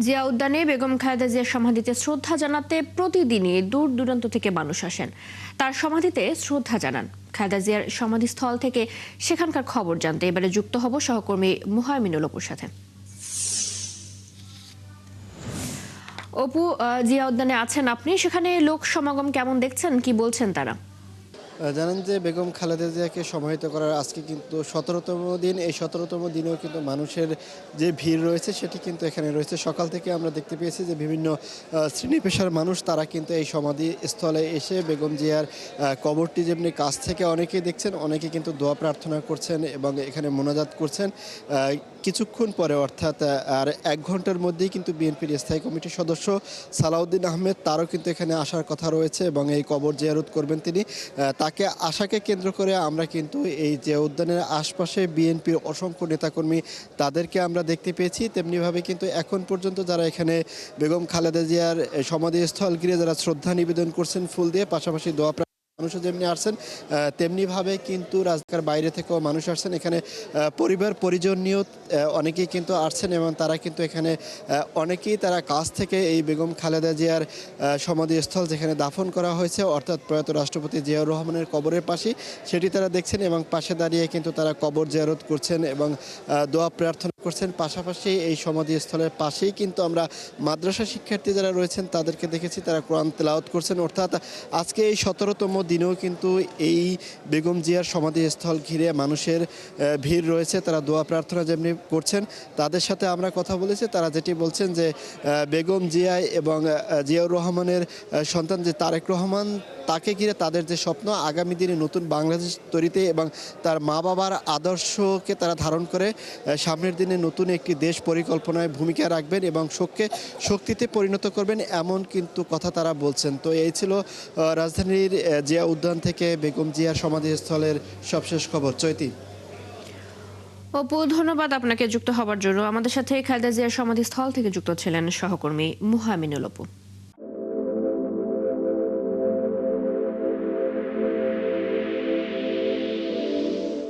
জিয়া উদ্যানে বেগম খালেদা জিয়ার সমাধিতে শ্রদ্ধা জানাতে প্রতিদিনই দূর দূরান্ত থেকে মানুষ আসেন। তার সমাধিতে শ্রদ্ধা জানান। খালেদা জিয়ার সমাধিস্থল থেকে সেখানকার খবর জানতে এবারে যুক্ত হব সহকর্মী মুহামিনুল অপুর সাথে। অপু, জিয়া উদ্যানে আছেন আপনি, সেখানে লোক সমাগম কেমন দেখছেন, কি বলছেন তারা? জানেন যে বেগম খালেদা জিয়াকে সমাহিত করার আজকে কিন্তু ১৭তম দিন। এই ১৭তম দিনেও কিন্তু মানুষের যে ভিড় রয়েছে সেটি কিন্তু এখানে রয়েছে। সকাল থেকে আমরা দেখতে পেয়েছি যে বিভিন্ন শ্রেণী পেশার মানুষ তারা কিন্তু এই সমাধিস্থলে এসে বেগম জিয়ার কবরটি যেমনি কাছ থেকে অনেকেই দেখছেন, অনেকে কিন্তু দোয়া প্রার্থনা করছেন এবং এখানে মোনাজাত করছেন। কিছুক্ষণ পরে অর্থাৎ আর ১ ঘন্টার মধ্যেই কিন্তু বিএনপির স্থায়ী কমিটির সদস্য সালাউদ্দিন আহমেদ তারও কিন্তু এখানে আসার কথা রয়েছে এবং এই কবর জিয়ারত করবেন তিনি। তাকে আশাকে কেন্দ্র করে আমরা কিন্তু এই যে উদ্যানের আশপাশে বিএনপির অসংখ্য নেতাকর্মী তাদেরকে আমরা দেখতে পেয়েছি। তেমনিভাবে কিন্তু এখন পর্যন্ত যারা এখানে বেগম খালেদা জিয়ার সমাধিস্থল ঘিরে যারা শ্রদ্ধা নিবেদন করছেন ফুল দিয়ে, পাশাপাশি দোয়া মানুষও যেমনি আসছেন তেমনিভাবে কিন্তু রাজধানীর বাইরে থেকেও মানুষ আসছেন। এখানে পরিবার পরিজন নিয়েও অনেকেই কিন্তু আসছেন এবং তারা কিন্তু এখানে অনেকেই তারা কাছ থেকে এই বেগম খালেদা জিয়ার সমাধিস্থল যেখানে দাফন করা হয়েছে অর্থাৎ প্রয়াত রাষ্ট্রপতি জিয়াউর রহমানের কবরের পাশে সেটি তারা দেখছেন এবং পাশে দাঁড়িয়ে কিন্তু তারা কবর জিয়ারত করছেন এবং দোয়া প্রার্থনা করছেন। পাশাপাশি এই সমাধিস্থলের পাশেই কিন্তু আমরা মাদ্রাসা শিক্ষার্থী যারা রয়েছেন তাদেরকে দেখেছি, তারা কোরআন তেলাওয়াত করছেন। অর্থাৎ আজকে এই ১৭তম দিনেও কিন্তু এই বেগম জিয়ার সমাধিস্থল ঘিরে মানুষের ভিড় রয়েছে, তারা দোয়া প্রার্থনা যেমনি করছেন। তাদের সাথে আমরা কথা বলেছি, তারা যেটি বলছেন যে বেগম জিয়া এবং জিয়াউর রহমানের সন্তান যে তারেক রহমান, তাকে ঘিরে তাদের যে স্বপ্ন আগামী দিনে নতুন বাংলাদেশ তৈরিতে এবং তার মা বাবার আদর্শকে তারা ধারণ করে সামনের দিনে নতুন একটি দেশ পরিকল্পনায় ভূমিকা রাখবেন এবং শোককে শক্তিতে পরিণত করবেন, এমন কিন্তু কথা তারা বলছেন। তো এই ছিল রাজধানীর জিয়া উদ্যান থেকে বেগম জিয়ার সমাধিস্থলের সবশেষ খবর। চৈতি। অপু, ধন্যবাদ আপনাকে যুক্ত হবার জন্য। আমাদের সাথে খালেদা জিয়ার সমাধিস্থল থেকে যুক্ত ছিলেন সহকর্মী মুহামিনুল অপু।